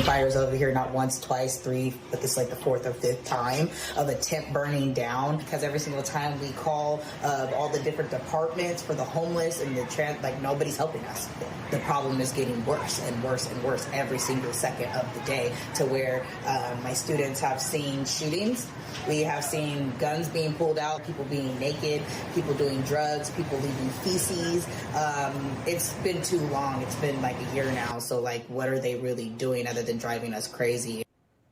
Fires over here not once, twice, three, but this is like the fourth or fifth time of a tent burning down, because every single time we call all the different departments for the homeless and like nobody's helping us. The problem is getting worse and worse and worse every single second of the day, to where my students have seen shootings. We have seen guns being pulled out, people being naked, people doing drugs, people leaving feces. It's been too long. It's been like a year now. So like, what are they really doing other than driving us crazy?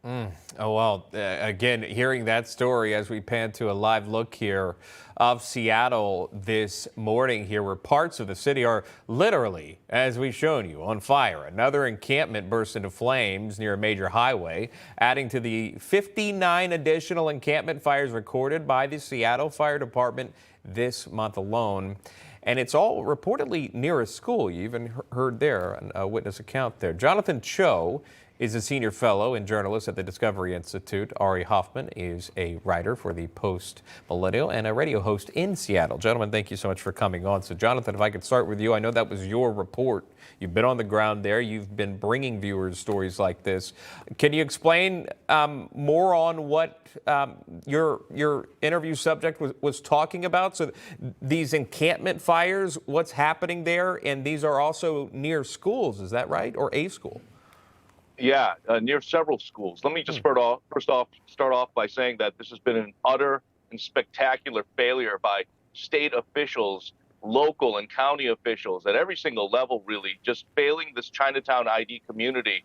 Oh, well, again, hearing that story as we pan to a live look here of Seattle this morning here, where parts of the city are literally, as we've shown you, on fire. Another encampment burst into flames near a major highway, adding to the 59 additional encampment fires recorded by the Seattle Fire Department this month alone. And it's all reportedly near a school. You even heard there a witness account there. Jonathan Choe is a senior fellow and journalist at the Discovery Institute. Ari Hoffman is a writer for the Post Millennial and a radio host in Seattle. Gentlemen, thank you so much for coming on. So, Jonathan, if I could start with you, I know that was your report. You've been on the ground there. You've been bringing viewers stories like this. Can you explain more on what your interview subject was talking about? So these encampment fires, what's happening there? And these are also near schools, is that right? Or a school? Yeah, near several schools. Let me just start off by saying that this has been an utter and spectacular failure by state officials, local and county officials at every single level, really, just failing this Chinatown ID community.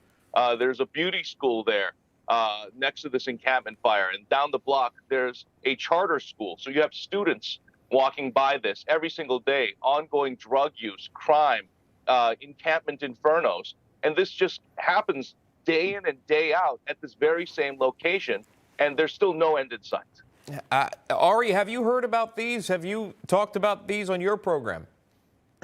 There's a beauty school there next to this encampment fire, and down the block there's a charter school. So you have students walking by this every single day, ongoing drug use, crime, encampment infernos, and this just happens day in and day out at this very same location, and there's still no end in sight. Ari, have you heard about these? Have you talked about these on your program?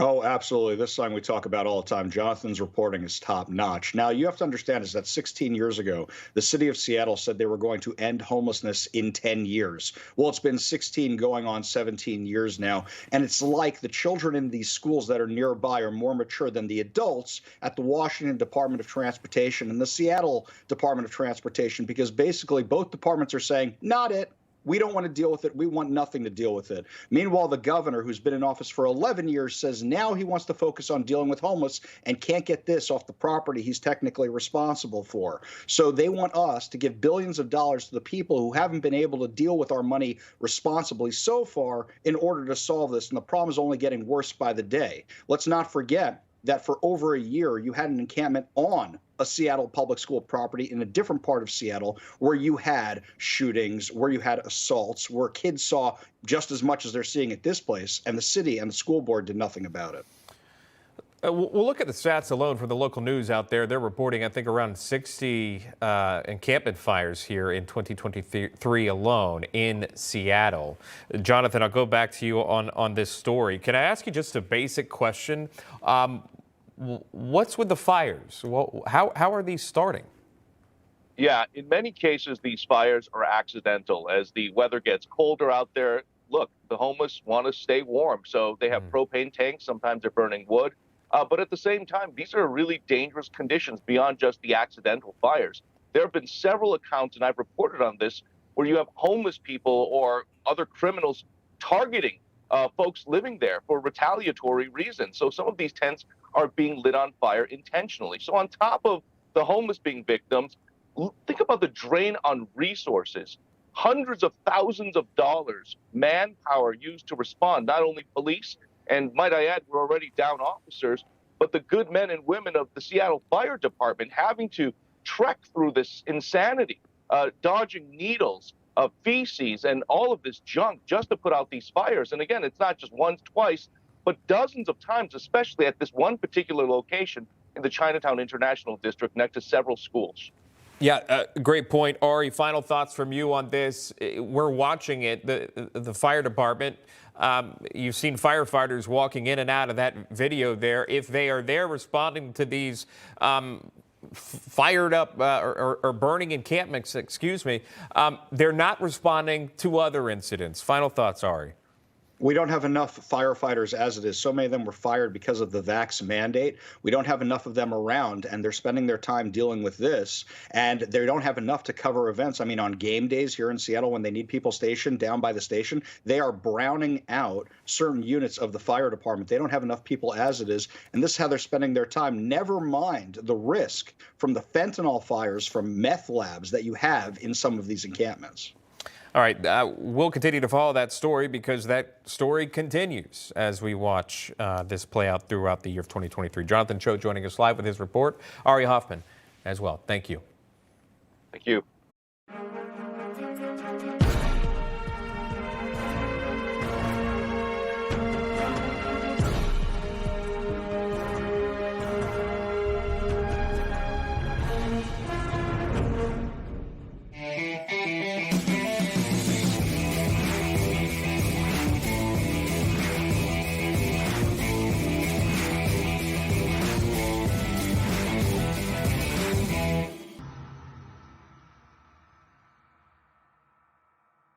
Oh, absolutely. This is something we talk about all the time. Jonathan's reporting is top notch. Now, you have to understand is that 16 years ago, the city of Seattle said they were going to end homelessness in 10 years. Well, it's been 16 going on 17 years now. And it's like the children in these schools that are nearby are more mature than the adults at the Washington Department of Transportation and the Seattle Department of Transportation, because basically both departments are saying, not it. We don't want to deal with it. We want nothing to deal with it. Meanwhile, the governor, who's been in office for 11 years, says now he wants to focus on dealing with homeless and can't get this off the property he's technically responsible for. So they want us to give billions of dollars to the people who haven't been able to deal with our money responsibly so far in order to solve this. And the problem is only getting worse by the day. Let's not forget that for over a year, you had an encampment on a Seattle public school property in a different part of Seattle where you had shootings, where you had assaults, where kids saw just as much as they're seeing at this place, and the city and the school board did nothing about it. We'll look at the stats alone for the local news out there. They're reporting, I think, around 60 encampment fires here in 2023 alone in Seattle. Jonathan, I'll go back to you on this story. Can I ask you just a basic question? What's with the fires? Well, how are these starting? Yeah, in many cases, these fires are accidental. As the weather gets colder out there, look, the homeless want to stay warm, so they have propane tanks. Sometimes they're burning wood. But at the same time, these are really dangerous conditions beyond just the accidental fires. There have been several accounts, and I've reported on this, where you have homeless people or other criminals targeting folks living there for retaliatory reasons. So some of these tents are being lit on fire intentionally. So on top of the homeless being victims, think about the drain on resources. Hundreds of thousands of dollars, manpower used to respond, not only police, and might I add, we're already down officers, but the good men and women of the Seattle Fire Department having to trek through this insanity, dodging needles, feces, and all of this junk just to put out these fires. And again, it's not just once, twice, but dozens of times, especially at this one particular location in the Chinatown International District next to several schools. Yeah, great point. Ari, final thoughts from you on this. We're watching it, the fire department. You've seen firefighters walking in and out of that video there. If they are there responding to these fired up or burning encampments, excuse me, they're not responding to other incidents. Final thoughts, Ari. We don't have enough firefighters as it is. So many of them were fired because of the vax mandate. We don't have enough of them around, and they're spending their time dealing with this. And they don't have enough to cover events. I mean, on game days here in Seattle, when they need people stationed down by the station, they are browning out certain units of the fire department. They don't have enough people as it is. And this is how they're spending their time. Never mind the risk from the fentanyl fires from meth labs that you have in some of these encampments. All right, we'll continue to follow that story because that story continues as we watch this play out throughout the year of 2023. Jonathan Choe joining us live with his report. Ari Hoffman as well. Thank you. Thank you.